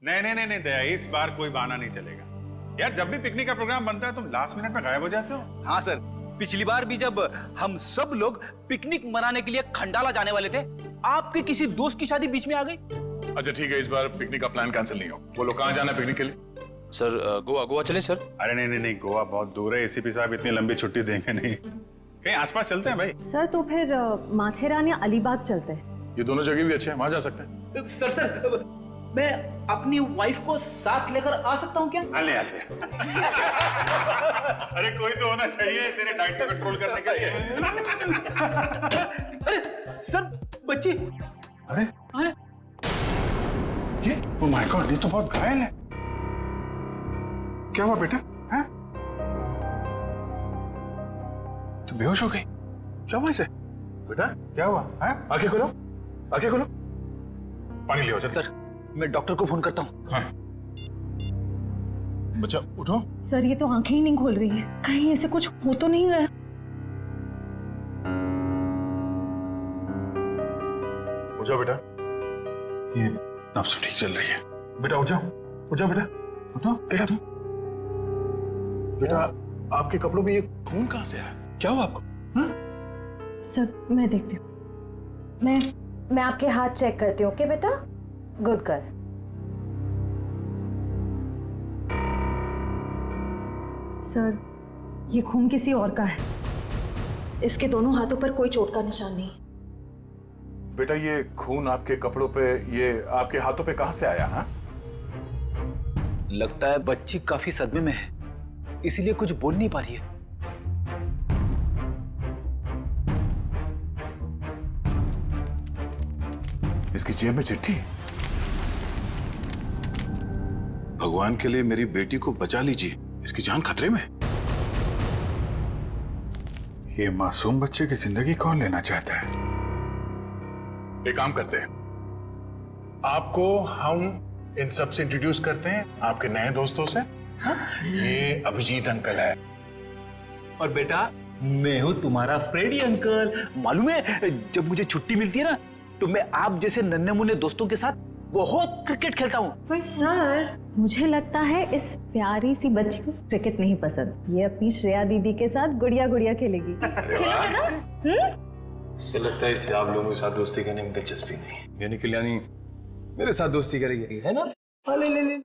नहीं नहीं नहीं नहीं दया, इस बार कोई बहाना नहीं चलेगा यार। जब भी पिकनिक का प्रोग्राम बनता है तुम लास्ट मिनट में गायब हो जाते हो। हाँ सर, पिछली बार भी जब हम सब लोग पिकनिक मनाने के लिए खंडाला जाने वाले थे, आपके किसी दोस्त की शादी बीच में आ गई। अच्छा ठीक है, इस बार पिकनिक का प्लान कैंसिल नहीं हो। बोलो कहाँ जाना है पिकनिक के लिए? सर गोवा। गोवा चले सर? अरे नहीं नहीं नहीं, गोवा बहुत दूर है, एसीपी साहब इतनी लंबी छुट्टी देंगे नहीं। कहीं आसपास चलते हैं भाई। सर तो फिर माथेरान या अलीबाग चलते हैं। ये दोनों जगह भी अच्छे हैं, वहां जा सकते हैं। सर मैं अपनी वाइफ को साथ लेकर आ सकता हूँ क्या? आले आले। अरे कोई तो होना चाहिए तेरे डाइट को कंट्रोल करने के लिए। अरे सर बच्ची। अरे ये ओ माय गॉड, ये तो बहुत घायल है। क्या हुआ बेटा? हैं? तो बेहोश हो गई? क्या हुआ इसे? बेटा क्या हुआ? हैं? आंखें खोलो, आंखें खोलो। पानी ले आओ जल्दी। सर मैं डॉक्टर को फोन करता हूँ। हाँ। बच्चा उठो। सर ये तो आंखें ही नहीं खोल रही है, कहीं ऐसे कुछ हो तो नहीं गया? उठ जाओ बेटा। ये नब्ज ठीक चल रही है। बेटा उठ जाओ, उठ जाओ बेटा। उठो बेटा तुम, बेटा आपके कपड़ों में ये खून कहाँ से आया? क्या हुआ आपको? सर मैं देखती हूँ। मैं आपके हाथ चेक करती हूँ। ओके बेटा, गुड गर्ल। सर ये खून किसी और का है, इसके दोनों हाथों पर कोई चोट का निशान नहीं। बेटा ये खून आपके कपड़ों पे, ये आपके हाथों पे कहाँ से आया? हाँ, लगता है बच्ची काफी सदमे में है, इसीलिए कुछ बोल नहीं पा रही है। इसकी जेब में चिट्ठी। भगवान के लिए मेरी बेटी को बचा लीजिए, इसकी जान खतरे में। ये मासूम बच्चे की जिंदगी कौन लेना चाहता है? एक काम करते हैं, आपको हम इन सब से इंट्रोड्यूस करते हैं, आपके नए दोस्तों से। हाँ? ये अभिजीत अंकल है। और बेटा मैं हूँ तुम्हारा फ्रेडी अंकल। मालूम है जब मुझे छुट्टी मिलती है ना, तो मैं आप जैसे नन्हे मुन्ने दोस्तों के साथ बहुत क्रिकेट खेलता हूँ। पर सर मुझे लगता है इस प्यारी सी बच्ची को क्रिकेट नहीं पसंद, ये अपनी श्रेया दीदी के साथ गुड़िया गुड़िया खेलेगी। खेलोगे ना? इससे लगता है इसे आप लोगों के साथ दोस्ती करने में दिलचस्पी नहीं है, यानी कल्याणी मेरे साथ दोस्ती करेगी, है ना? ले ले ले।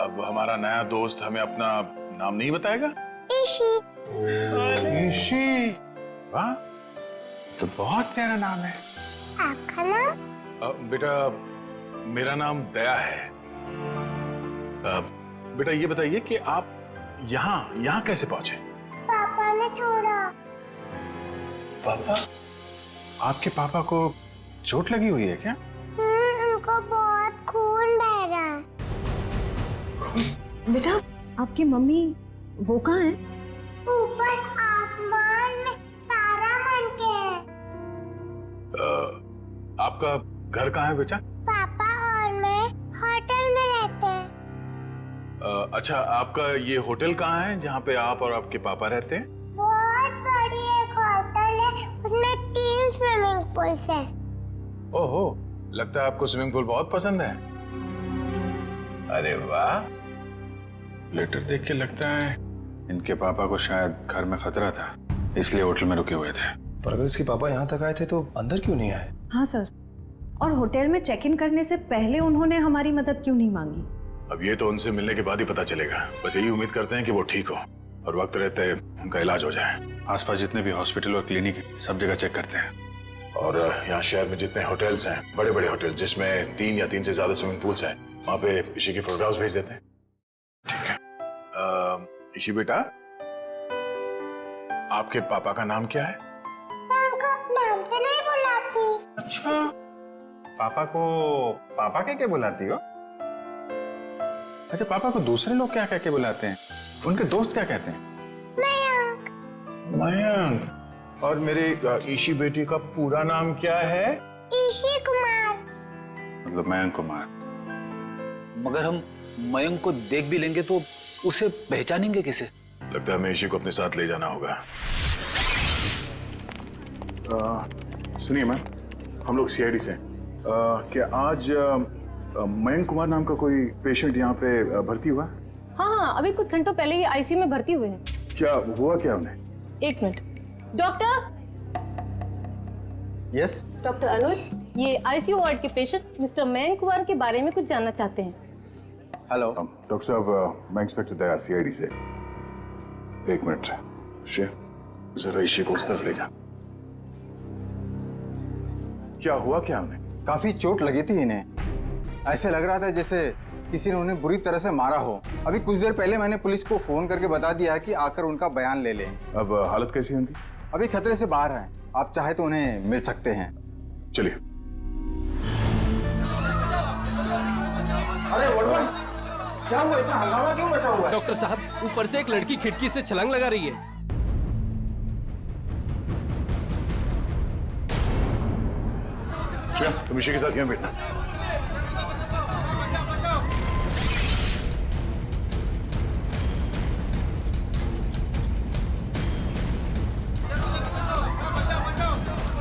अब हमारा नया दोस्त हमें अपना नाम नहीं बताएगा? ईशी। वाह, तो बहुत प्यारा नाम है। आपका नाम? बेटा मेरा नाम दया है। बेटा ये बताइए कि आप यहाँ कैसे पहुंचे? पापा ने छोड़ा। पापा? आपके पापा को चोट लगी हुई है क्या? उनको बहुत खून बह रहा है। बेटा आपकी मम्मी वो कहाँ है? ऊपर आसमान में तारा बन के है। आपका घर कहाँ है बेटा? पापा और मैं होटल में रहते हैं। अच्छा आपका ये होटल कहाँ है जहाँ पे आप और आपके पापा रहते हैं? बहुत बड़ी एक होटल है, उसमें 3 स्विमिंग पूल्स हैं। ओहो, लगता है आपको स्विमिंग पूल बहुत पसंद है। अरे वाह। लेटर देख के लगता है इनके पापा को शायद घर में खतरा था, इसलिए होटल में रुके हुए थे। पर अगर इसके पापा यहाँ तक आए थे तो अंदर क्यों नहीं आए? हाँ सर, और होटल में चेक इन करने से पहले उन्होंने हमारी मदद क्यों नहीं मांगी? अब ये तो उनसे मिलने के बाद ही पता चलेगा। बस यही उम्मीद करते हैं कि वो ठीक हो और वक्त रहते उनका इलाज हो जाए। आसपास जितने भी हॉस्पिटल और क्लिनिक है सब जगह चेक करते हैं। और यहाँ शहर में जितने होटल्स हैं, बड़े बड़े होटल जिसमें 3 या 3 से ज्यादा स्विमिंग पूल्स हैं, वहाँ पे ईशी की फोटोग्राफ्स भेज देते हैं। ठीक है। ईशी बेटा, आपके पापा का नाम क्या है? उनको नाम से नहीं बुलाती। अच्छा, पापा को पापा कह के बुलाती हो? अच्छा, पापा को दूसरे लोग क्या कह के बुलाते हैं? उनके दोस्त क्या कहते हैं? मयंक। मयंक। और मेरे ईशी बेटी का पूरा नाम क्या है? ईशी कुमार। मतलब मयंक कुमार। मगर हम मयंक को देख भी लेंगे तो उसे पहचानेंगे कैसे? लगता है हमें ईशी को अपने साथ ले जाना होगा। सुनिए मैम, हम लोग सीआईडी से हैं। क्या आज मयंक कुमार नाम का कोई पेशेंट यहाँ पे भर्ती हुआ? हाँ, अभी कुछ घंटों पहले ही आईसीयू में भर्ती हुए हैं। क्या हुआ क्या उन्हें? एक मिनट। डॉक्टर। यस। डॉक्टर अनुज, ये आईसीयू वार्ड के पेशेंट मिस्टर मयंक कुमार के बारे में कुछ जानना चाहते हैं। हेलो। डॉक्टर साहब, मैं इंस्पेक्टर दया सीआईडी से। एक मिनट शेर, जरा इसी को उस तरफ ले जा। क्या हुआ क्या उन्हें? काफी चोट लगी थी इन्हें। ऐसे लग रहा था जैसे किसी ने उन्हें बुरी तरह से मारा हो। अभी कुछ देर पहले मैंने पुलिस को फोन करके बता दिया है कि आकर उनका बयान ले लें। अब हालत कैसी है उनकी? अभी खतरे से बाहर हैं। आप चाहे तो उन्हें मिल सकते हैं। चलिए। अरे वड़वन, क्या हुआ? इतना हंगामा क्यों मचा हुआ है? डॉक्टर साहब, ऊपर से एक लड़की खिड़की से छलांग लगा रही है। तुम इसी के साथ यहाँ बैठना।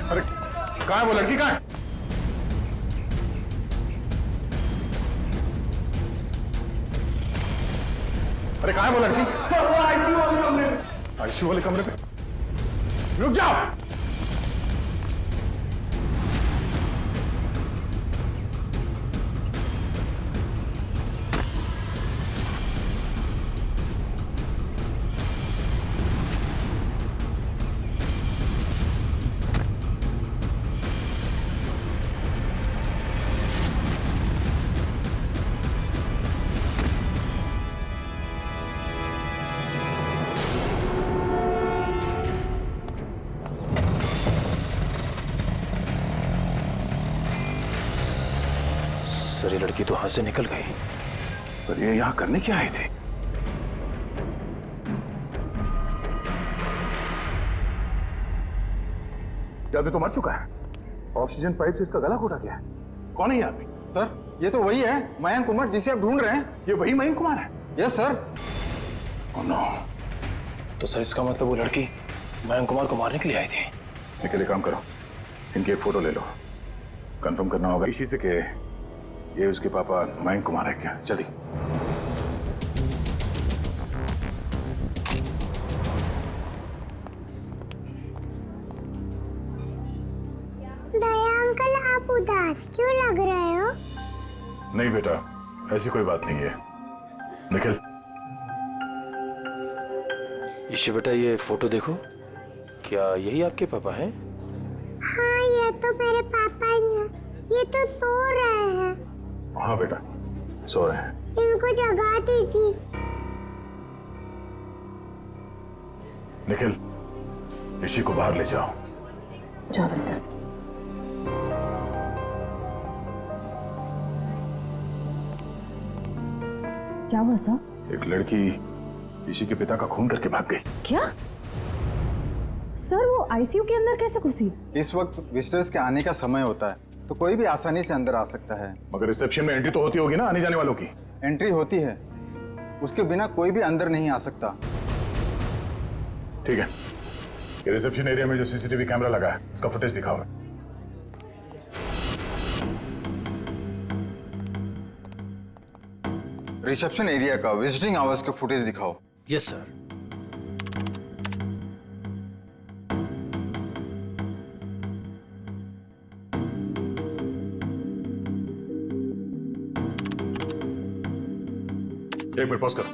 अरे कहाँ है वो लड़की? कहाँ है? अरे कहाँ है वो लड़की? आईसीयू वाले कमरे पे। रुक जाओ। सर, ये लड़की तो हाथ से निकल गई। पर ये यहाँ करने क्या आई थी? क्या आदमी तो मर चुका है। ऑक्सीजन पाइप से इसका गला घोटा गया है। कौन है ये आदमी? सर, ये तो वही है मयंक कुमार जिसे आप ढूंढ रहे हैं। ये वही मयंक कुमार है? Yes sir. Oh no. तो सर, इसका मतलब वो लड़की मयंक कुमार को मारने के लिए आई थी। निकले, काम करो, इनकी एक फोटो ले लो। कंफर्म करना होगा इसी से कि ये उसके पापा मयंक कुमार है क्या। जल्दी। दया अंकल, आप उदास क्यों लग रहे हो? नहीं बेटा, ऐसी कोई बात नहीं है। निखिल। ईशु बेटा, ये फोटो देखो। क्या यही आपके पापा हैं? हाँ, ये तो मेरे पापा ही हैं। ये तो सो रहे हैं। हाँ बेटा, सो रहे हैं। इनको जगा दीजिए। निखिल, इसी को बाहर ले जाओ। जाओ बेटा। क्या हुआ सर? एक लड़की इसी के पिता का खून करके भाग गई। क्या सर, वो आईसीयू के अंदर कैसे घुसी? इस वक्त विजिटर्स के आने का समय होता है, तो कोई भी आसानी से अंदर आ सकता है। मगर रिसेप्शन में एंट्री तो होती होगी ना आने जाने वालों की? एंट्री होती है, उसके बिना कोई भी अंदर नहीं आ सकता। ठीक है, ये रिसेप्शन एरिया में जो सीसीटीवी कैमरा लगा है उसका फुटेज दिखाओ। रिसेप्शन एरिया का विजिटिंग आवर्स के फुटेज दिखाओ। Yes sir. एक मिनट पॉज करो।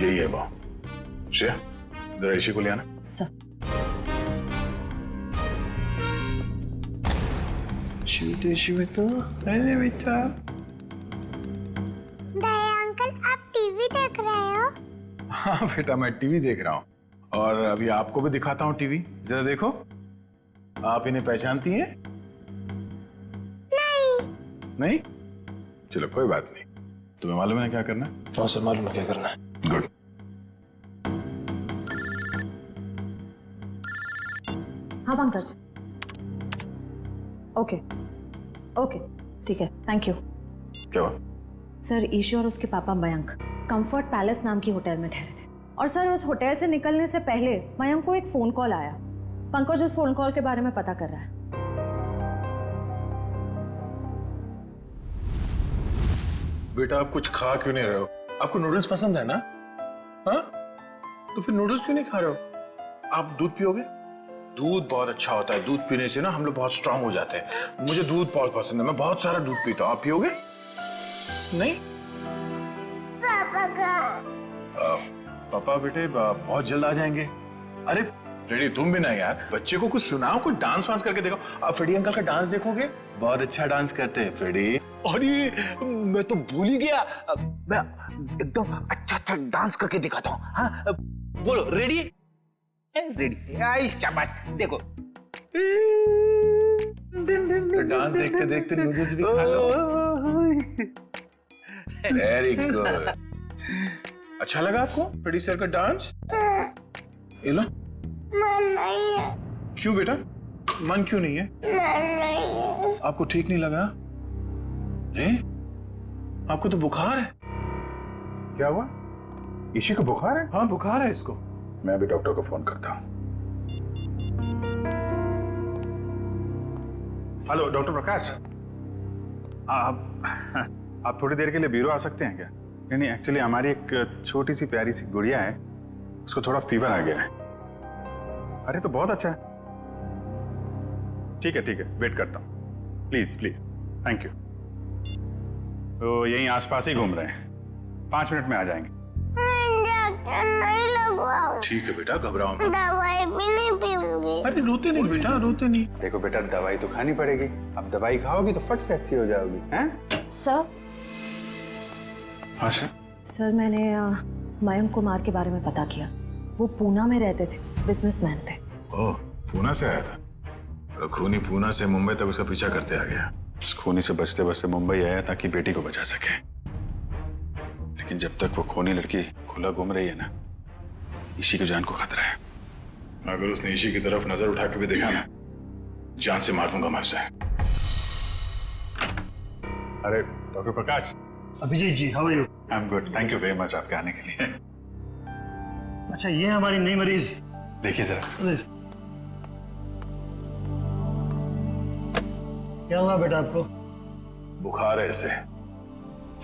यही है वो। श्रेया, जरा इसी को ले आना। सर। दया अंकल, आप टीवी देख रहे हो? हाँ बेटा, मैं टीवी देख रहा हूँ और अभी आपको भी दिखाता हूँ टीवी। जरा देखो, आप इन्हें पहचानती हैं? नहीं? चलो कोई बात नहीं। तुम्हें मालूम है क्या करना? हाँ सर, मालूम है क्या करना है। गुड। हाँ पंकज। ओके ओके, ठीक है, थैंक यू। क्या हुआ? सर, ईशू और उसके पापा मयंक कंफर्ट पैलेस नाम की होटल में ठहरे थे। और सर उस होटल से निकलने से पहले मयंक को एक फ़ोन कॉल आया। पंकज उस फ़ोन कॉल के बारे में पता कर रहा है। बेटा आप कुछ खा क्यों नहीं रहे हो? आपको नूडल्स पसंद है ना? हाँ, तो फिर नूडल्स क्यों नहीं खा रहे हो? आप दूध पियोगे? दूध बहुत अच्छा होता है। दूध पीने से ना हम लोग बहुत स्ट्रांग हो जाते हैं। मुझे दूध बहुत पसंद है, मैं बहुत सारा दूध पीता हूँ। आप पियोगे? नहीं? पापा का पापा बेटे बहुत जल्द आ जाएंगे। अरे फ्रेडी तुम भी ना यार, बच्चे को कुछ सुनाओ, कुछ डांस वांस करके देखो। आप फ्रेडी अंकल का डांस देखोगे, बहुत अच्छा डांस करते हैं फ्रेडी। अरे मैं तो भूल ही गया, मैं एकदम अच्छा डांस करके दिखाता हूँ। हाँ बोलो, रेडी? रेडी, आई शाबाश, देखो। डांस देखते देखते नूडल्स भी खा लो। Very good. अच्छा लगा आपको फ्रेडी सर का डांस? ये लो। मन नहीं है। क्यों बेटा, मन क्यों नहीं है? मन नहीं है। आपको ठीक नहीं लगा? अरे आपको तो बुखार है। क्या हुआ? इसी को बुखार है? हाँ बुखार है इसको। मैं भी डॉक्टर को फोन करता हूँ। हेलो डॉक्टर प्रकाश, आप थोड़ी देर के लिए ब्यूरो आ सकते हैं क्या? नहीं एक्चुअली हमारी एक छोटी सी प्यारी सी गुड़िया है, उसको थोड़ा फीवर आ गया है। अरे तो बहुत अच्छा है। ठीक है वेट करता हूँ। Please thank you. तो यहीं आसपास ही घूम रहे हैं, 5 मिनट में आ जाएंगे। इंजेक्शन नहीं लगवाऊं। ठीक है बेटा, घबराओ मत। दवाई भी नहीं पीऊंगी। अरे रोते नहीं बेटा, रोते नहीं। देखो बेटा, दवाई तो खानी पड़ेगी। अब दवाई खाओगी तो फट से अच्छी हो जाओगी। हैं? सर। आशा? सर मैंने मयंक कुमार के बारे में पता किया। वो पूना में रहते थे, बिजनेसमैन थे। ओह, पूना से आया था? तो खूनी पूना से मुंबई तक उसका पीछा करते आ गया। उस खूनी से बचते बचते मुंबई आया ताकि बेटी को बचा सके, लेकिन जब तक वो खूनी लड़की खुला घूम रही है ना, ईशी की जान को खतरा है। अगर उसने ईशी की तरफ नजर उठा के भी देखा ना, जान से मार दूंगा मैं उसे। अरे doctor Prakash. Abhijit ji, how are you? I am good, thank you very much आपके आने के लिए। अच्छा, ये हमारी नई मरीज। देखिए जरा। क्या हुआ बेटा आपको? बुखार है इसे।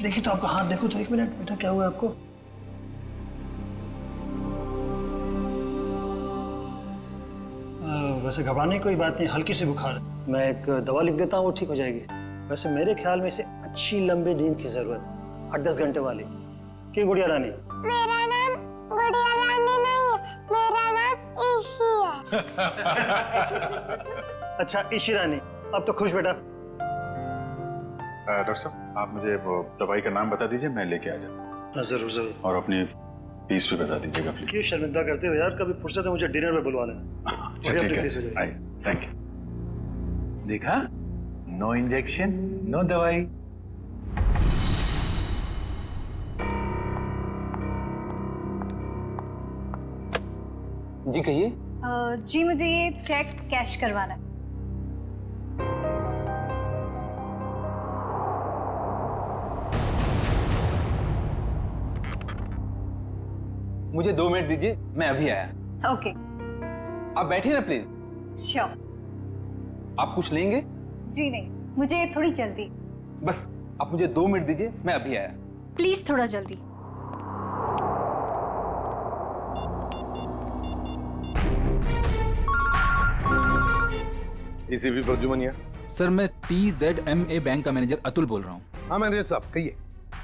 देखिए तो आपका हाथ देखो तो, 1 मिनट बेटा, क्या हुआ आपको? वैसे घबराने की कोई बात नहीं, हल्की सी बुखार है। मैं एक दवा लिख देता हूँ, वो ठीक हो जाएगी। वैसे मेरे ख्याल में इसे अच्छी लंबी नींद की जरूरत, 8-10 घंटे वाली। क्यों गुड़िया रानी? मेरा नाम गुड़िया रानी नहीं है, मेरा नाम ईशी है। अच्छा ईशी रानी, अब तो खुश बेटा। डॉक्टर साहब, आप मुझे वो दवाई का नाम बता दीजिए, मैं लेके आ जाऊँ। जरूर जरूर। और अपनी फीस भी बता दीजिएगा प्लीज। क्यों शर्मिंदा करते हो यार, कभी फुर्सत है मुझे डिनर में बुलवा लेना। अच्छा ठीक है, थैंक यू। देखा, नो इंजेक्शन नो दवाई। जी कहिए। जी मुझे ये चेक कैश करवाना है। मुझे 2 मिनट दीजिए, मैं अभी आया। ओके। आप बैठिए ना प्लीज। श्योर। आप कुछ लेंगे? जी नहीं, मुझे थोड़ी जल्दी। बस आप मुझे 2 मिनट दीजिए, मैं अभी आया। प्लीज थोड़ा जल्दी। एसीपी प्रद्युमन। सर मैं TZMA बैंक का मैनेजर अतुल बोल रहा हूँ। हाँ मैनेजर साहब कहिए।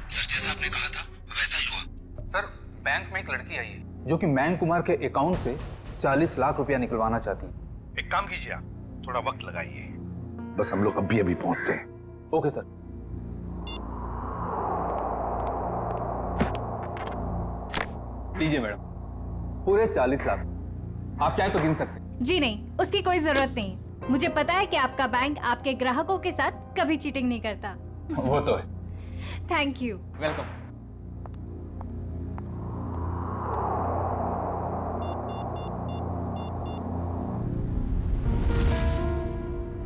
सर जैसा आपने कहा था वैसा ही हुआ। सर बैंक में एक लड़की आई है जो कि मयंक कुमार के अकाउंट से 40 लाख रुपया निकलवाना चाहती है। एक काम कीजिए, आप थोड़ा वक्त लगाइए, बस हम लोग अभी पहुंचते हैं। Okay sir. लीजिए मैडम, पूरे 40 लाख। आप चाहे तो गिन सकते हैं। जी नहीं, उसकी कोई जरूरत नहीं। मुझे पता है कि आपका बैंक आपके ग्राहकों के साथ कभी चीटिंग नहीं करता। वो तो है। Thank you. वेलकम।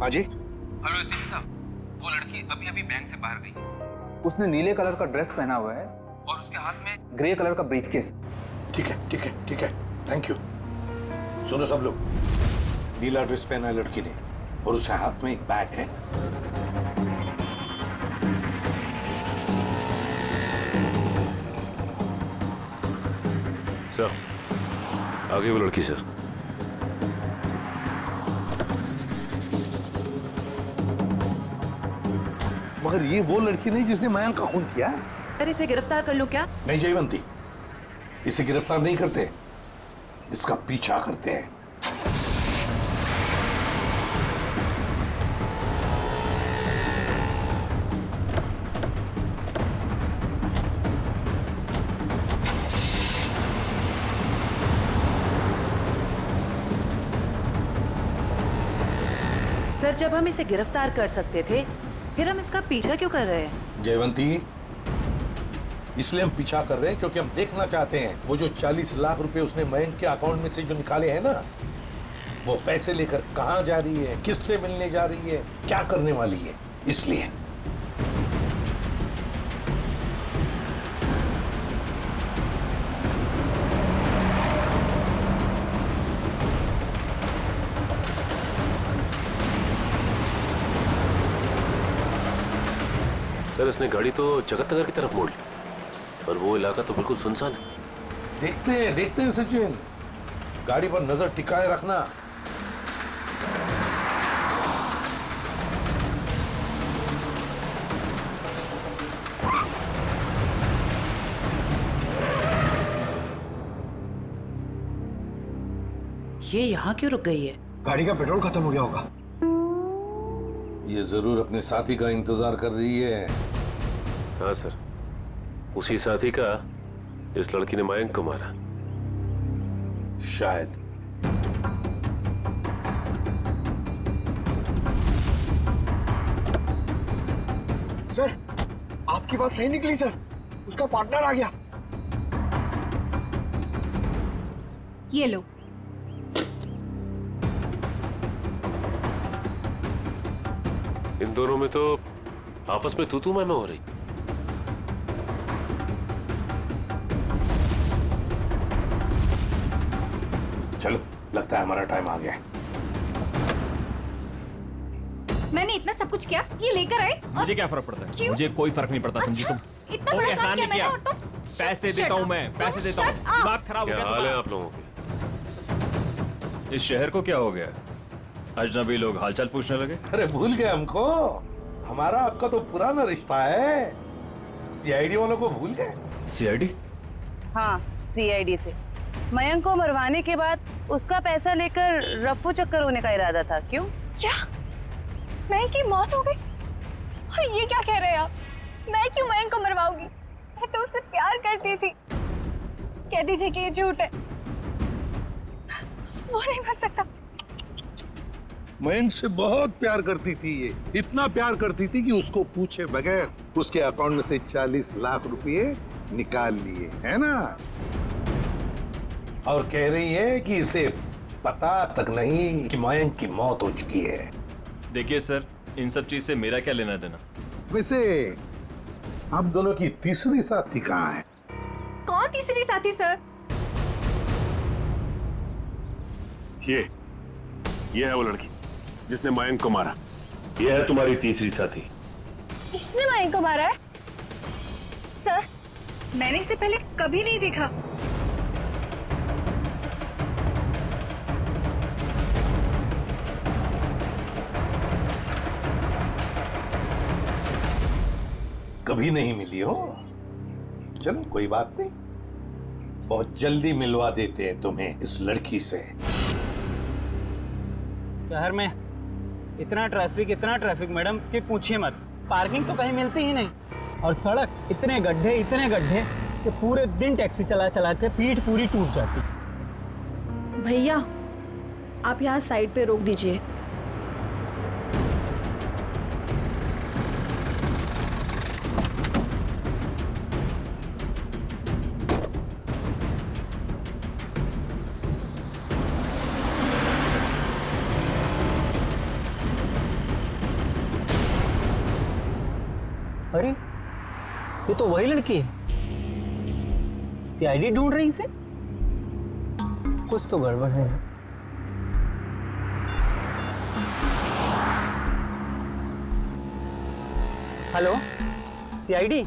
हाँ जी। हेलो एसीपी साहब, वो लड़की अभी अभी बैंक से बाहर गई। उसने नीले कलर का ड्रेस पहना हुआ है और उसके हाथ में ग्रे कलर का ब्रीफकेस। ठीक है ठीक है ठीक है, थैंक यू। सुनो सब लोग, नीला ड्रेस पहना है लड़की ने और उसके हाथ में एक बैग है। सर, आगे वो लड़की सर। मगर ये वो लड़की नहीं जिसने मयंक का खून किया है। सर इसे गिरफ्तार कर लो क्या? नहीं जयवंती, इसे गिरफ्तार नहीं करते, इसका पीछा करते हैं। सर जब हम इसे गिरफ्तार कर सकते थे फिर हम इसका पीछा क्यों कर रहे हैं? जयवंती, इसलिए हम पीछा कर रहे हैं क्योंकि हम देखना चाहते हैं वो जो 40 लाख रुपए उसने मयंक के अकाउंट में से जो निकाले हैं ना, वो पैसे लेकर कहां जा रही है, किससे मिलने जा रही है, क्या करने वाली है, इसलिए। सर, इसने गाड़ी तो जगतनगर की तरफ मोड़ ली और वो इलाका तो बिल्कुल सुनसान है। देखते हैं सचिन, गाड़ी पर नजर टिकाए रखना। ये यहाँ क्यों रुक गई है? गाड़ी का पेट्रोल खत्म हो गया होगा। ये जरूर अपने साथी का इंतजार कर रही है। हाँ सर, उसी साथी का इस लड़की ने मयंक को मारा। शायद। सर आपकी बात सही निकली सर, उसका पार्टनर आ गया। ये लो। इन दोनों में तो आपस में तू मैं हो रही। चलो, लगता है हमारा टाइम आ गया है। मैंने इतना सब कुछ किया, ये लेकर आए। मुझे क्या फर्क पड़ता है? क्यों? मुझे कोई फर्क नहीं पड़ता, समझी तुम? इतना बड़ा एहसान काम नहीं किया किया। मैंने और तुम? पैसे देता हूँ मैं, पैसे देता हूँ। दिमाग खराब हो क्या गया हाल है तुम्हारा? आप लोगों के? इस शहर को क्या हो गया? अजनबी लोग हालचाल पूछने लगे। अरे भूल गए हमको? हमारा आपका तो पुराना रिश्ता है। सीआईडी वालों को भूल गए? सीआईडी? हाँ, सीआईडी से। मयंक को मरवाने के बाद उसका पैसा लेकर रफ्फू चक्कर होने का इरादा था। क्यों? क्या? मयंक की मौत हो गई? और ये क्या कह रहे हैं आप? मैं क्यों मयंक को मरवाऊंगी? मैं तो उससे प्यार करती थी। कह दीजिए कि ये झूठ है। वो नहीं मर सकता। मयंक से बहुत प्यार करती थी ये, इतना प्यार करती थी कि उसको पूछे बगैर उसके अकाउंट में से 40 लाख रुपए निकाल लिए, है ना? और कह रही है कि इसे पता तक नहीं कि मयंक की मौत हो चुकी है। देखिए सर, इन सब चीज से मेरा क्या लेना देना? वैसे आप दोनों की तीसरी साथी कहाँ है? कौन तीसरी साथी सर? ये है वो लड़की जिसने मयंक को मारा। ये है तुम्हारी तीसरी साथी। इसने मयंक को मारा है? सर, मैंने इसे पहले कभी नहीं देखा। कभी नहीं मिली हो? चलो कोई बात नहीं, बहुत जल्दी मिलवा देते हैं तुम्हें इस लड़की से। शहर में इतना ट्रैफिक मैडम कि पूछिए मत। पार्किंग तो कहीं मिलती ही नहीं, और सड़क इतने गड्ढे कि पूरे दिन टैक्सी चला चला के पीठ पूरी टूट जाती। भैया आप यहाँ साइड पे रोक दीजिए। अरे ये तो वही लड़की है। सीआईडी ढूंढ रही इसे। कुछ तो गड़बड़ है। Hello, CID?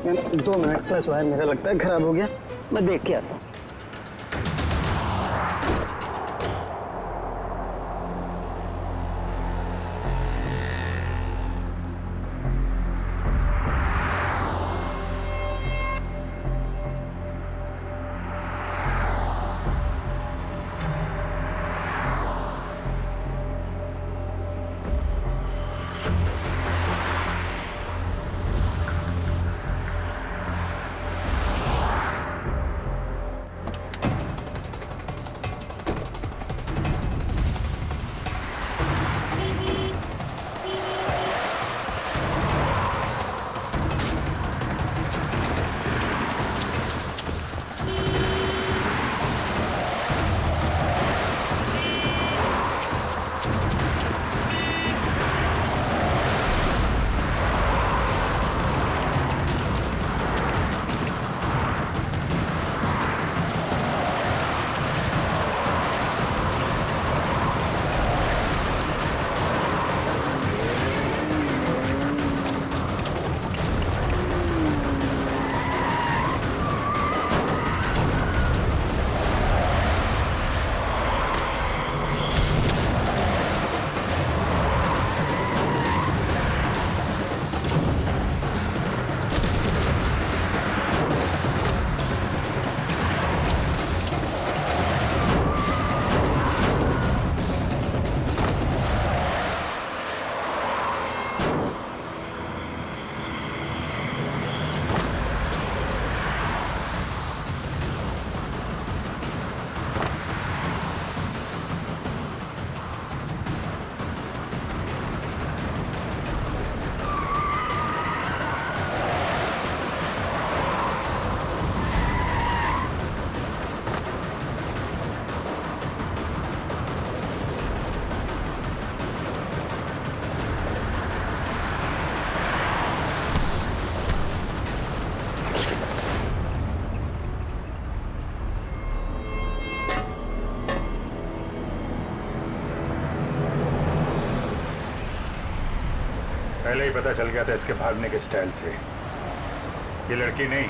Ma'am 2 minute plus wire मेरा लगता है खराब हो गया, मैं देख के आता हूँ। पहले ही पता चल गया था इसके भागने के स्टाइल से। ये लड़की नहीं,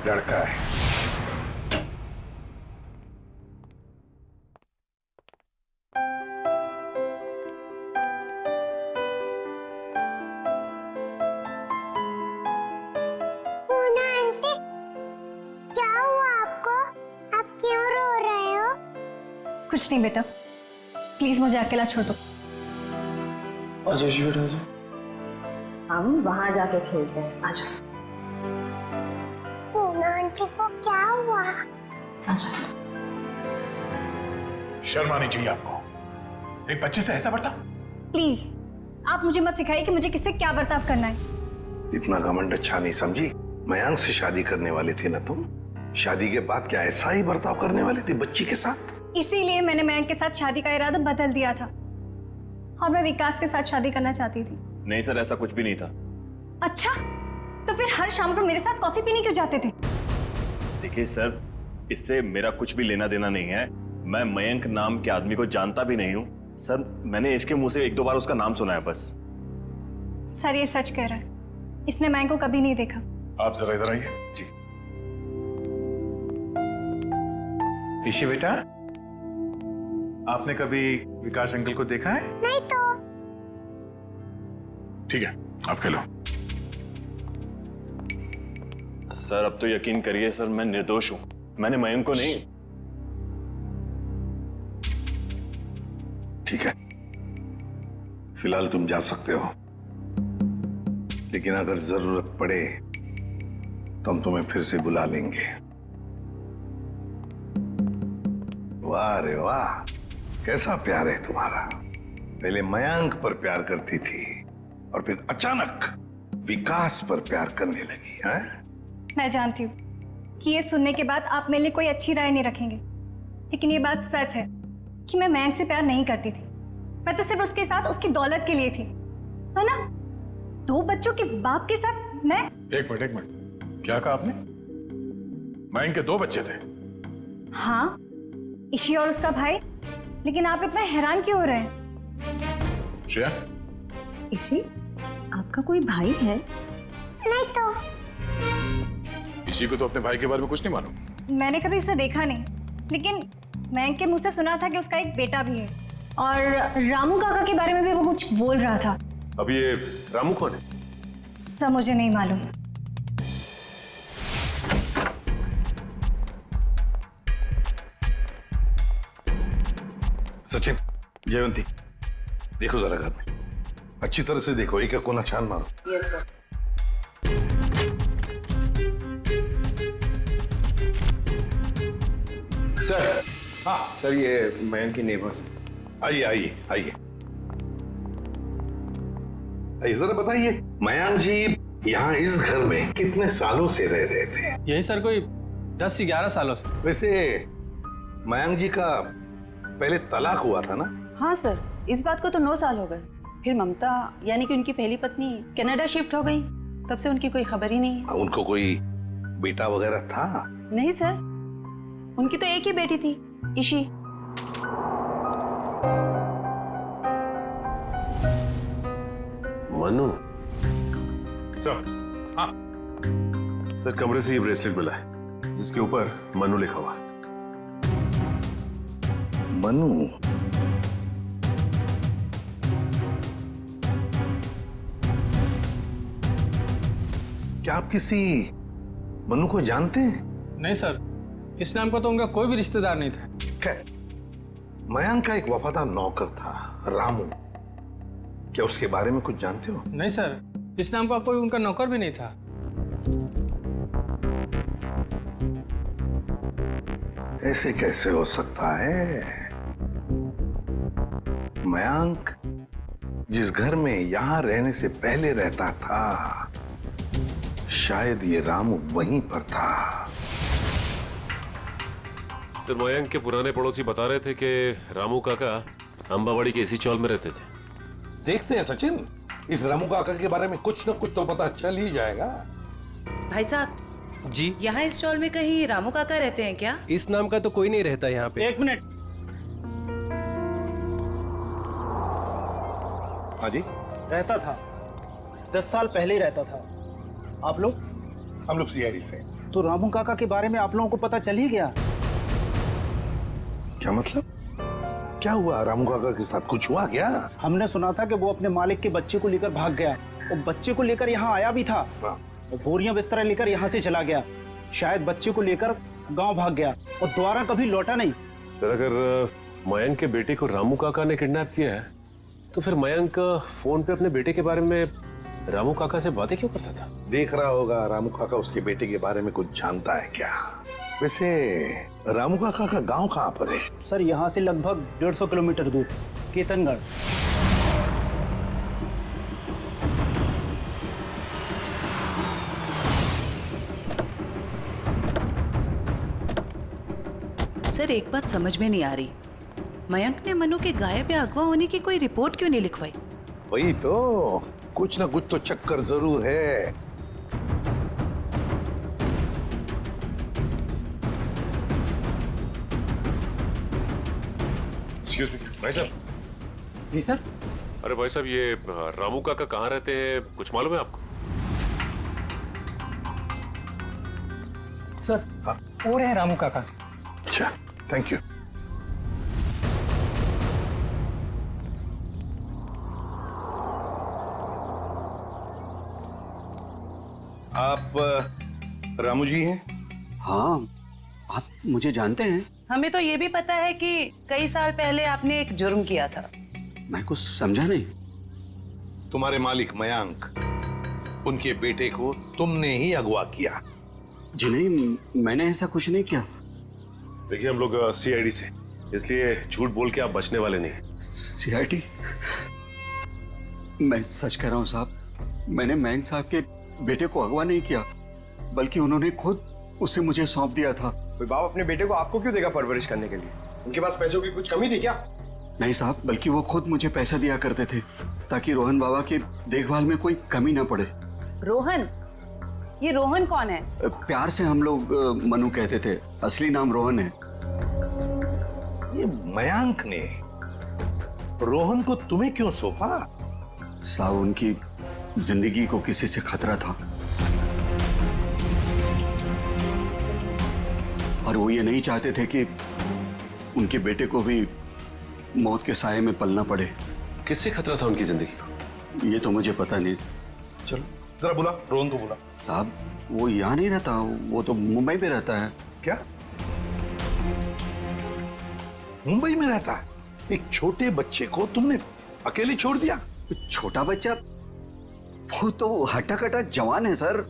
लड़का है। पूना आंटी, क्या हुआ आपको? आप क्यों रो रहे हो? कुछ नहीं बेटा, प्लीज मुझे अकेला छोड़ दो। आजा जी बेटा आजा। हम वहां जाके खेलते हैं, आजा। पूना आंटी को क्या हुआ? आजा। शर्म आनी चाहिए आपको, एक बच्चे से ऐसा बर्ताव। प्लीज आप मुझे मत सिखाइए कि मुझे किससे क्या बर्ताव करना है। इतना घमंड अच्छा नहीं समझी। मयांक से शादी करने वाली थी ना तुम? शादी के बाद क्या ऐसा ही बर्ताव करने वाली थी बच्ची के साथ? इसीलिए मैंने मयंक के साथ शादी का इरादा बदल दिया था और मैं विकास के साथ शादी करना चाहती थी। नहीं सर, ऐसा कुछ भी नहीं था। अच्छा, तो फिर हर शाम को मेरे साथ कॉफी पीने क्यों जाते थे? देखिए सर, इससे मेरा कुछ भी लेना देना नहीं है। मैं मयंक नाम के आदमी को जानता भी नहीं हूँ सर। मैंने इसके मुंह से 1-2 बार उसका नाम सुना है बस। सर ये सच कह रहा है, इसने मयंक को कभी नहीं देखा। आप जरा इधर आइए। जी ईशी बेटा, आपने कभी विकास अंकल को देखा है? नहीं तो। ठीक है, आप खेलो। सर अब तो यकीन करिए सर, मैं निर्दोष हूं। मैंने मयंक को नहीं। ठीक है, फिलहाल तुम जा सकते हो, लेकिन अगर जरूरत पड़े तो हम तुम्हें फिर से बुला लेंगे। वाह रे वाह, कैसा प्यार है तुम्हारा। पहले मयंक पर प्यार करती थी और फिर अचानक विकास पर प्यार करने लगी है। मैं जानती हूँ कि ये सुनने के बाद आप मेरे लिए कोई अच्छी राय नहीं रखेंगे, लेकिन ये बात सच है कि मैं मयंक से प्यार नहीं करती थी। मैं तो सिर्फ उसके साथ उसकी दौलत के लिए थी, है ना? 2 बच्चों के बाप के साथ मैं। एक मिनट, क्या कहा आपने? मयंक के 2 बच्चे थे? हाँ, ईशी और उसका भाई। लेकिन आप इतना हैरान क्यों हो रहे हैं? श्रेया, ईशी, आपका कोई भाई है? नहीं तो। इसी को तो अपने भाई के बारे में कुछ नहीं मालूम। मैंने कभी उसे देखा नहीं, लेकिन मयंक के मुंह से सुना था कि उसका एक बेटा भी है, और रामू काका के बारे में भी वो कुछ बोल रहा था। अब ये रामू कौन है? सब मुझे नहीं मालूम। सचिन, जयवंती, देखो जरा घर में अच्छी तरह से देखो, एक एक कोना छान मारो। Yes sir. सर। हाँ सर, ये मयंक की नेबर्स। आइए आइए आइए, जरा बताइए, मयंक जी यहाँ इस घर में कितने सालों से रह रहे थे? यही सर कोई 10 से 11 सालों से। वैसे मयंक जी का पहले तलाक हुआ था ना? हाँ सर, इस बात को तो 9 साल हो गए। फिर ममता यानी कि उनकी पहली पत्नी कनाडा शिफ्ट हो गई, तब से उनकी कोई खबर ही नहीं है। उनको कोई बेटा वगैरह था? नहीं सर, उनकी तो एक ही बेटी थी, ईशी। मनु सर। हाँ सर, कमरे से ये ब्रेसलेट मिला है जिसके ऊपर मनु लिखा हुआ है। मनु? क्या आप किसी मनु को जानते हैं? नहीं सर, इस नाम का तो उनका कोई भी रिश्तेदार नहीं था। मयंक का एक वफादार नौकर था, रामू। क्या उसके बारे में कुछ जानते हो? नहीं सर, इस नाम का कोई उनका नौकर भी नहीं था। ऐसे कैसे हो सकता है? मयंक जिस घर में यहां रहने से पहले रहता था, शायद ये रामू वहीं पर था। सर, मयंक के पुराने पड़ोसी बता रहे थे कि रामू काका अंबावाड़ी के इसी चौल में रहते थे। देखते हैं सचिन, इस रामू काका के बारे में कुछ न कुछ तो पता चल ही जाएगा। भाई साहब जी, यहाँ इस चौल में कहीं रामू काका रहते हैं क्या? इस नाम का तो कोई नहीं रहता यहाँ पे। 1 मिनट। हाँ जी, रहता था, 10 साल पहले ही रहता था। आप लोग? हम लोग सीआईडी से। तो रामू काका के बारे में आप लोगों को पता चल ही गया? क्या मतलब? क्या हुआ रामू काका के साथ? कुछ हुआ क्या? हमने सुना था कि वो अपने मालिक के बच्चे को लेकर भाग गया, और बच्चे को लेकर यहाँ आया भी था, और बोरियां बिस्तरा लेकर यहाँ से चला गया। शायद बच्चे को लेकर गांव भाग गया और दोबारा कभी लौटा नहीं। सर, अगर मयंक के बेटे को रामू काका ने किडनैप किया है, तो फिर मयंक फोन पे अपने बेटे के बारे में रामू काका से बातें क्यों करता था? देख रहा होगा रामू काका उसके बेटे के बारे में कुछ जानता है क्या? वैसे रामू काका का गांव कहाँ पर है? सर, यहाँ से लगभग 150 किलोमीटर दूर, केतनगढ़। सर, एक बात समझ में नहीं आ रही, मयंक ने मनु के गायब या अगवा होने की कोई रिपोर्ट क्यों नहीं लिखवाई? वही तो, कुछ ना कुछ तो चक्कर जरूर है। एक्सक्यूज मी भाई साहब। जी सर। अरे भाई साहब, ये रामू काका कहाँ रहते हैं, कुछ मालूम है आपको? सर, वो रहे रामू काका। अच्छा, थैंक यू। आप रामू जी हैं? हाँ, आप मुझे जानते हैं? हमें तो ये भी पता है कि कई साल पहले आपने एक जुर्म किया था। मैं कुछ समझा नहीं। तुम्हारे मालिक मयंक, उनके बेटे को तुमने ही अगवा किया। जी नहीं, मैंने ऐसा कुछ नहीं किया। देखिए, हम लोग सीआईडी से इसलिए झूठ बोल के आप बचने वाले नहीं। सीआईडी, मैं सच कह रहा हूं साहब, मैंने मयंक साहब के बेटे को अगवा नहीं किया, बल्कि उन्होंने खुद उसे मुझे सौंप दिया था। कोई बाप अपने बेटे को आपको क्यों देगा परवरिश करने के लिए? उनके पास पैसों की कुछ कमी थी क्या? नहीं साहब, बल्कि वो खुद मुझे पैसा दिया करते थे ताकि रोहन बाबा की देखभाल में कोई कमी ना पड़े। रोहन? ये रोहन कौन है? प्यार से हम लोग मनु कहते थे, असली नाम रोहन है। ये मयंक ने रोहन को तुम्हें क्यों सौंपा? साहब, उनकी जिंदगी को किसी से खतरा था और वो ये नहीं चाहते थे कि उनके बेटे को भी मौत के साए में पलना पड़े। किससे खतरा था उनकी जिंदगी को? ये तो मुझे पता नहीं। चलो जरा बुला, रोहन को बुला। साहब, वो यहाँ नहीं रहता, वो तो मुंबई में रहता है। क्या मुंबई में रहता है? एक छोटे बच्चे को तुमने अकेले छोड़ दिया? छोटा बच्चा? वो तो हट्टा कट्टा जवान है सर,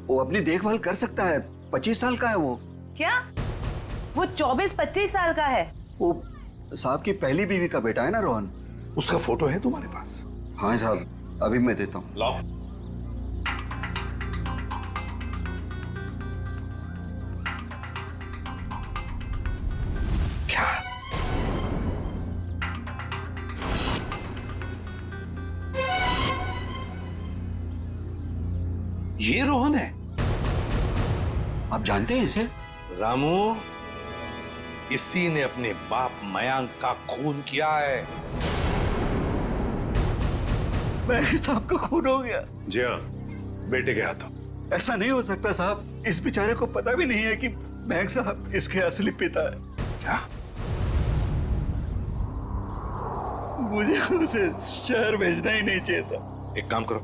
वो अपनी देखभाल कर सकता है। 25 साल का है वो। क्या? वो 24-25 साल का है? वो साहब की पहली बीवी का बेटा है ना रोहन। उसका फोटो है तुम्हारे पास? हाँ साहब, अभी मैं देता हूँ। लाओ। क्या? ये रोहन है? आप जानते हैं इसे? रामू, इसी ने अपने बाप मयंक का खून किया है। मयंक साहब का खून हो गया? जी हाँ, बेटे के हाथों। ऐसा नहीं हो सकता साहब, इस बेचारे को पता भी नहीं है कि मयंक साहब इसके असली पिता है। क्या? मुझे उसे शहर भेजना ही नहीं चाहिए था। एक काम करो,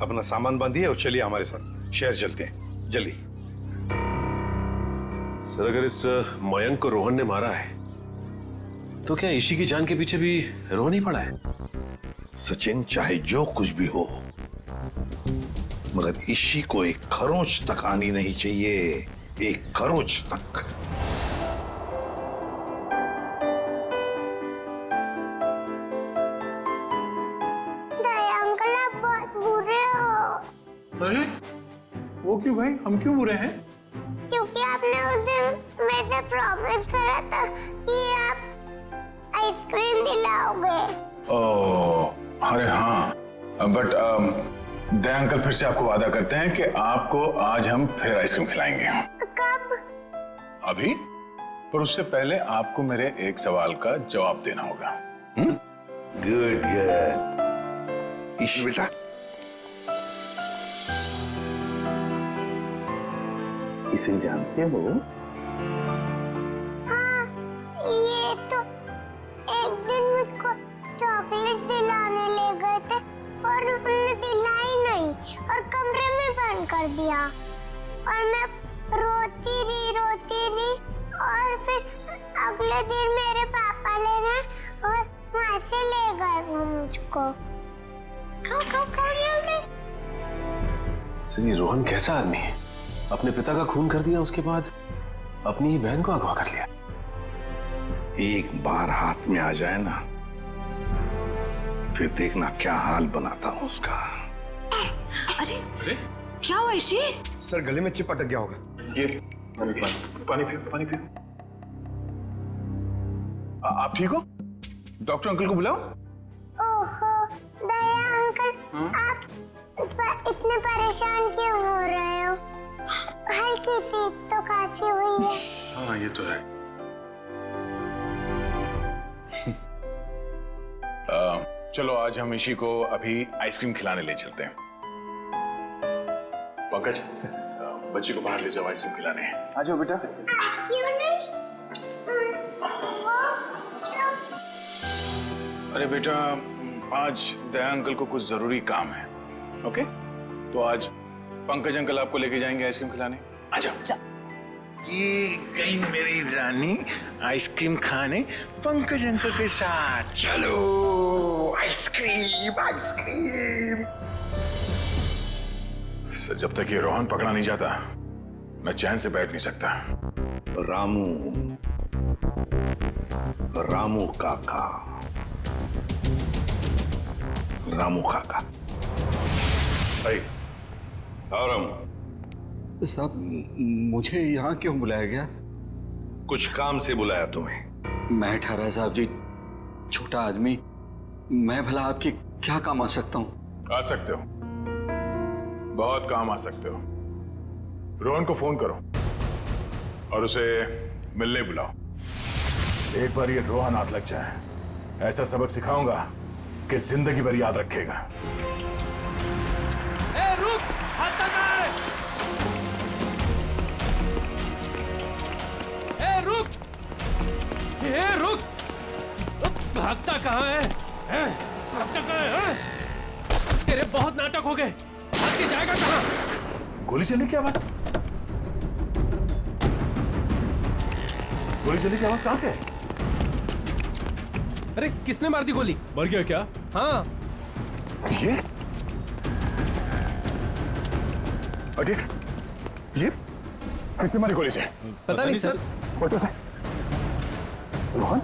अपना सामान बांधिए और चलिए हमारे साथ, शहर चलते हैं, जल्दी। सर, अगर इस मयंक को रोहन ने मारा है तो क्या ईशी की जान के पीछे भी रोहन ही पड़ा है? सचिन, चाहे जो कुछ भी हो, मगर ईशी को एक खरोंच तक आनी नहीं चाहिए, एक खरोंच तक। दया अंकल, आप बहुत बुरे हो। अरे वो क्यों भाई, हम क्यों बुरे हैं? क्योंकि आपने उस दिन मेरे से प्रॉमिस करा था कि आप आइसक्रीम दिलाओगे। ओह, अरे हाँ, बट दया अंकल फिर से आपको वादा करते हैं कि आपको आज हम फिर आइसक्रीम खिलाएंगे। कब? अभी, पर उससे पहले आपको मेरे एक सवाल का जवाब देना होगा। Good good. ईशी बेटा, इसे जानते हो? हाँ, ये तो एक दिन मुझको चॉकलेट दिलाने ले गए थे और उन्होंने दिलाई नहीं और कमरे में बंद कर दिया और मैं रोती रही और फिर अगले दिन मेरे पापा लेने और वहां से ले गए वो मुझको। सर, ये रोहन कैसा आदमी है? अपने पिता का खून कर दिया, उसके बाद अपनी ही बहन को अगवा कर लिया। एक बार हाथ में आ जाए ना, फिर देखना क्या हाल बनाता हूं उसका। अरे क्या हुआ ईशी? सर, गले में चिप अटक गया होगा। ये पानी पियो, पानी पियो। आप ठीक हो? डॉक्टर अंकल को बुलाओ। ओहो, दया अंकल, आप इतने परेशान क्यों हो रहे हो? हल्की सी तो खांसी हुई है। हाँ, ये तो है। चलो आज हम ईशी को अभी आइसक्रीम खिलाने ले चलते हैं। पंकज, बच्ची को बाहर ले जाओ, आइसक्रीम खिलाने। आ जाओ बेटा। क्यों नहीं? क्यों? अरे बेटा, आज दया अंकल को कुछ जरूरी काम है। ओके, तो आज पंकज अंकल आपको लेके जाएंगे आइसक्रीम खिलाने। आ जाओ। ये गई मेरी रानी आइसक्रीम खाने पंकज अंकल के साथ। चलो आइसक्रीम आइसक्रीम। जब तक ये रोहन पकड़ा नहीं जाता, मैं चैन से बैठ नहीं सकता। रामू, रामू काका, रामू काका। भाई और रामू साहब, मुझे यहाँ क्यों बुलाया गया? कुछ काम से बुलाया तुम्हें। मैं ठहरा साहब जी, छोटा आदमी, मैं भला आपकी क्या काम आ सकता हूँ? आ सकते हो, बहुत काम आ सकते हो। रोहन को फोन करो और उसे मिलने बुलाओ। एक बार ये रोहन हाथ लग जाए, ऐसा सबक सिखाऊंगा कि जिंदगी भर याद रखेगा। ए, रुक! हाथ लगा! ए, रुक! ए, रुक! भागता कहाँ है? भागता कहाँ है? तेरे बहुत नाटक हो गए। भाग के जाएगा कहाँ? गोली चलने की आवाज? गोली चलने की आवाज कहां से है? अरे किसने मार दी गोली? मर गया क्या? हाँ। ये किसने मारी गोली से? पता नहीं सर। फोटो से रोहन?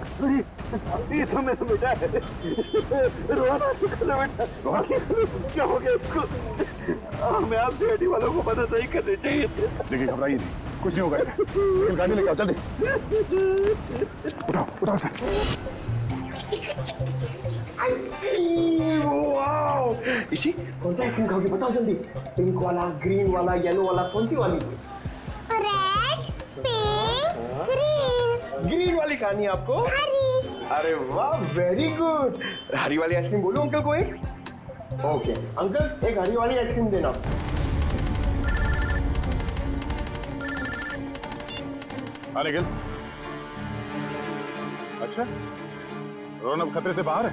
ये तो मैं बेटा रोहन बेटा, क्या हो गया इसको? हमें आप सीआईडी वालों को मदद नहीं करनी चाहिए। देखिए घबराइए नहीं, कुछ नहीं होगा इसे। लेकिन गाड़ी लेके आओ जल्दी। उठाओ उठाओ से। इसी कौन सा आइसक्रीम खाओगे बताओ जल्दी। पिंक वाला, ग्रीन वाला, येलो वाला, कौन सी वाली? Red, pink, green. ग्रीन वाली खानी है आपको? हरी। अरे वाह, वेरी गुड। हरी वाली आइसक्रीम बोलो अंकल को एक। ओके अंकल, एक हरी वाली आइसक्रीम देना। हाँ निखिल। अच्छा, रोहन अब खतरे से बाहर है?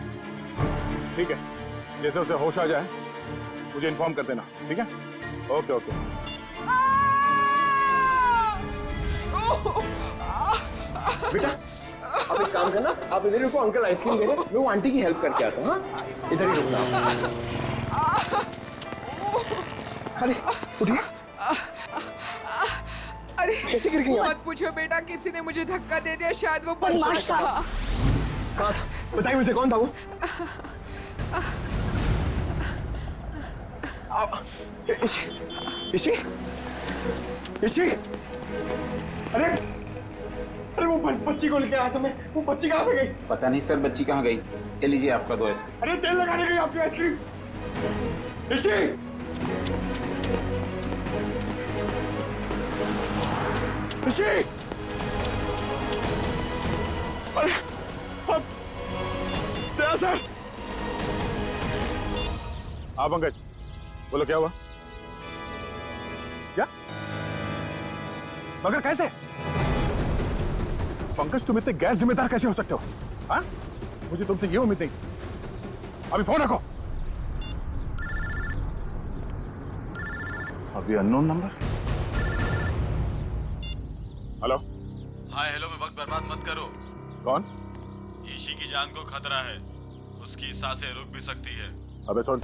ठीक है, जैसे उसे होश आ जाए मुझे इन्फॉर्म कर देना, ठीक है? Okay okay. बेटा आप एक काम करना, आप इधर रुको, अंकल आइसक्रीम दे रहे हैं, मैं वो आंटी की हेल्प करके आता हूँ। हाँ इधर ही रुकना। अरे उठिए। अरे कैसे गिर गई? मत पूछो बेटा, किसी ने मुझे धक्का दे दिया, शायद वो बदमाश था। कहाँ था? बताइए मुझे, कौन था वो? इसी अरे अरे वो बच्ची को लेके आया था मैं, वो बच्ची कहाँ पे गई? पता नहीं सर, बच्ची कहाँ गई। ये लीजिए आपका 2 आइसक्रीम। अरे तेल लगाने गई आपकी आइसक्रीम। इसी अरे सर। हाँ पंकज, बोलो क्या हुआ? क्या? मगर कैसे? पंकज तुम इतने गैर जिम्मेदार कैसे हो सकते हो? हाँ? मुझे तुमसे ये उम्मीद नहीं। अभी फोन रखो। अभी unknown number. Hello. Hi hello में वक्त बर्बाद मत करो। कौन? ईशी की जान को खतरा है, उसकी सांसें रुक भी सकती है। अबे सुन,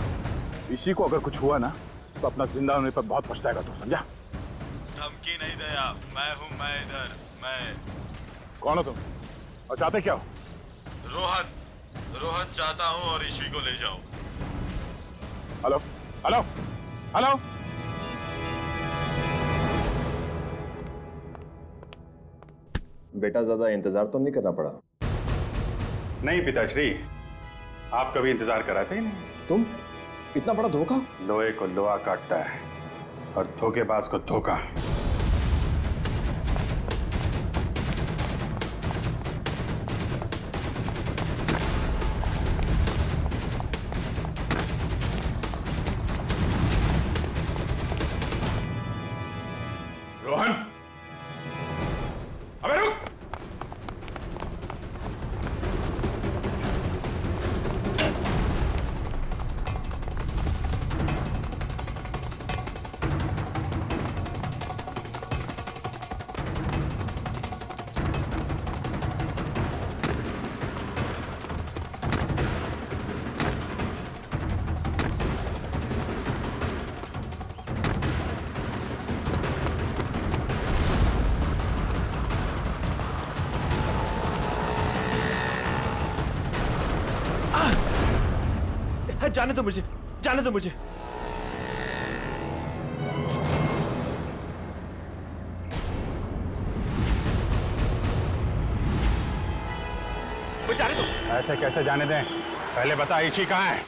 ईशी को अगर कुछ हुआ ना तो अपना जिंदा होने पर बहुत पछताएगा तू, समझा? धमकी नहीं दया, मैं हूँ, मैं इधर, मैं। कौन हो तुम और चाहते क्या हो? रोहन चाहता हूँ और ईशी को ले जाओ। Hello hello hello. बेटा ज्यादा इंतजार तो नहीं करना पड़ा? नहीं पिताश्री, आप कभी इंतजार कराते ही नहीं। तुम इतना बड़ा धोखा? लोहे को लोहा काटता है और धोखेबाज को धोखा। रोहन, अबे रुक। जाने दो मुझे, जाने दो मुझे। जाने दो। ऐसे कैसे जाने दें? पहले बता इची कहाँ है?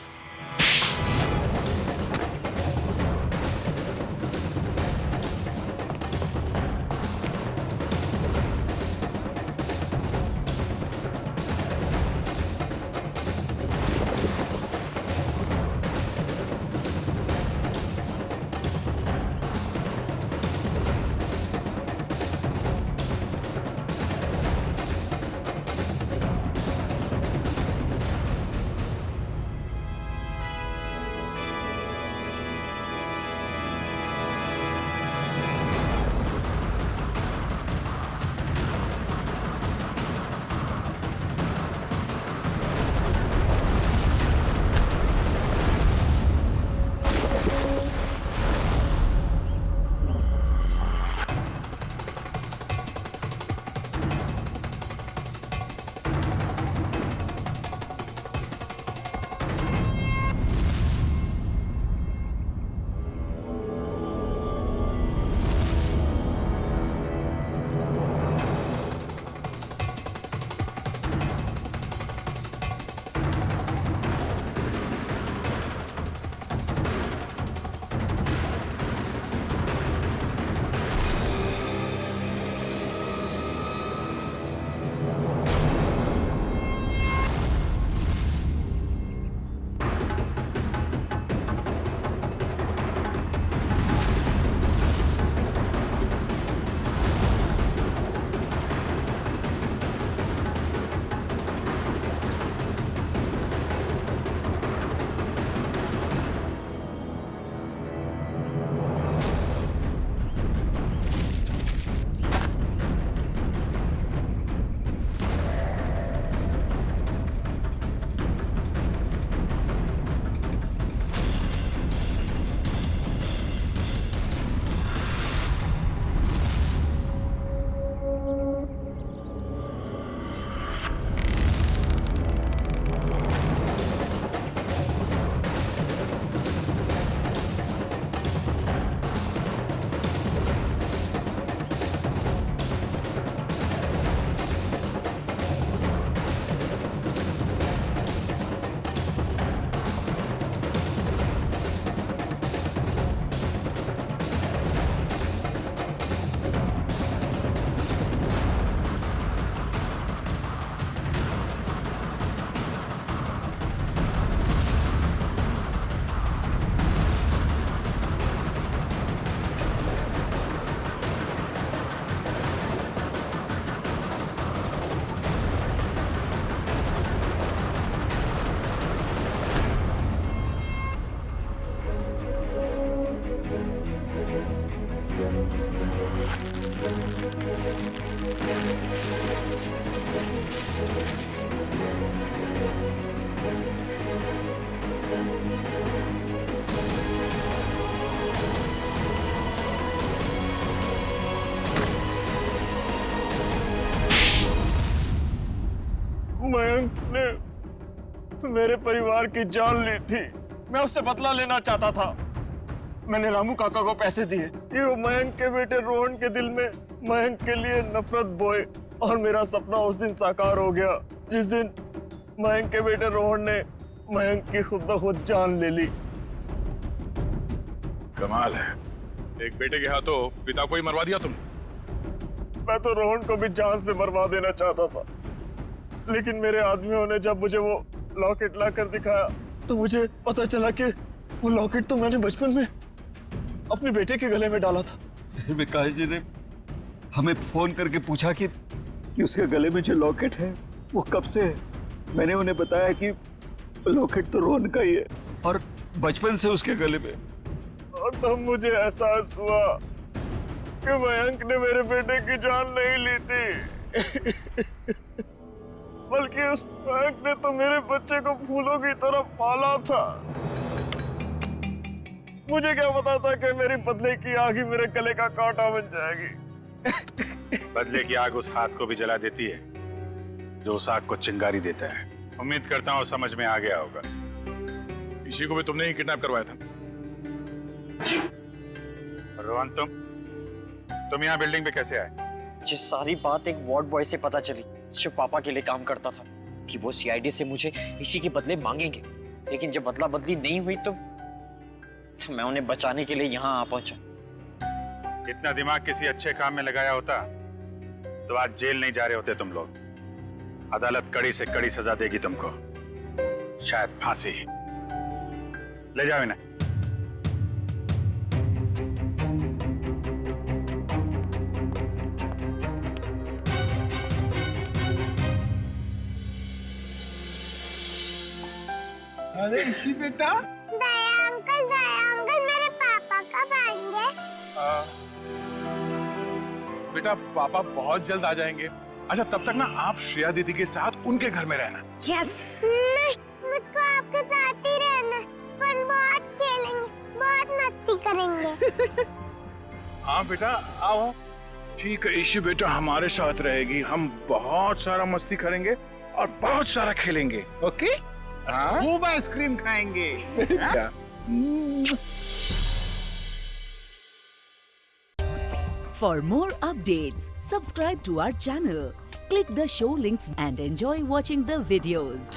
मयंक ने मेरे परिवार की जान ली थी। मैं उससे बदला लेना चाहता था। मैंने रामू काका को पैसे दिए कि वो मयंक के बेटे रोहन के दिल में मयंक के लिए नफरत बोए, और मेरा सपना उस दिन साकार हो गया जिस दिन मयंक के बेटे रोहन ने मयंक की खुद ब खुद जान ले ली। कमाल है, एक बेटे के हाथों पिता को ही मरवा दिया तुम। मैं तो रोहन को भी जान से मरवा देना चाहता था, लेकिन मेरे आदमियों ने जब मुझे वो लॉकेट लाकर दिखाया तो मुझे पता चला कि वो लॉकेट तो मैंने बचपन में अपने बेटे के गले में डाला था। विकास जी ने हमें फोन करके पूछा कि उसके गले में जो लॉकेट है वो कब से है। मैंने उन्हें बताया कि लॉकेट तो रोहन का ही है और बचपन से उसके गले में। और तब मुझे एहसास हुआ कि मयंक ने मेरे बेटे की जान नहीं ली थी बल्कि उस मयंक ने तो मेरे बच्चे को फूलों की तरह पाला था। मुझे क्या पता था कि मेरी बदले की आग ही मेरे गले का कांटा बन जाएगी। बदले की आग उस हाथ को भी जला देती है जो उस आग को चिंगारी देता है। उम्मीद करता हूँ समझ में आ गया होगा। इसी को भी तुमने ही किडनैप करवाया था। रोहन, तुम यहाँ बिल्डिंग पे कैसे आए? ये सारी बात एक वार्ड बॉय से पता चली जो पापा के लिए काम करता था, कि वो सीआईडी से मुझे इसी के बदले मांगेंगे। लेकिन जब बदला बदली नहीं हुई तो मैं उन्हें बचाने के लिए यहाँ आ पहुंचा। इतना दिमाग किसी अच्छे काम में लगाया होता तो आज जेल नहीं जा रहे होते तुम लोग। अदालत कड़ी से कड़ी सजा देगी तुमको, शायद फांसी। ले जाओ इन्हें। अरे इसी बेटा, दया अंकल मेरे पापा कब आएंगे? बेटा पापा बहुत जल्द आ जाएंगे। अच्छा तब तक ना आप श्रेया दीदी के साथ उनके घर में रहना। यस। नहीं, मुझको आपके साथ ही रहना। पर बहुत खेलेंगे, बहुत मस्ती करेंगे। हाँ बेटा आओ। ठीक है ईशी बेटा हमारे साथ रहेगी, हम बहुत सारा मस्ती करेंगे और बहुत सारा खेलेंगे। ओके? हाँ? खूब आइसक्रीम खाएंगे। For more updates, subscribe to our channel, click the show links and enjoy watching the videos.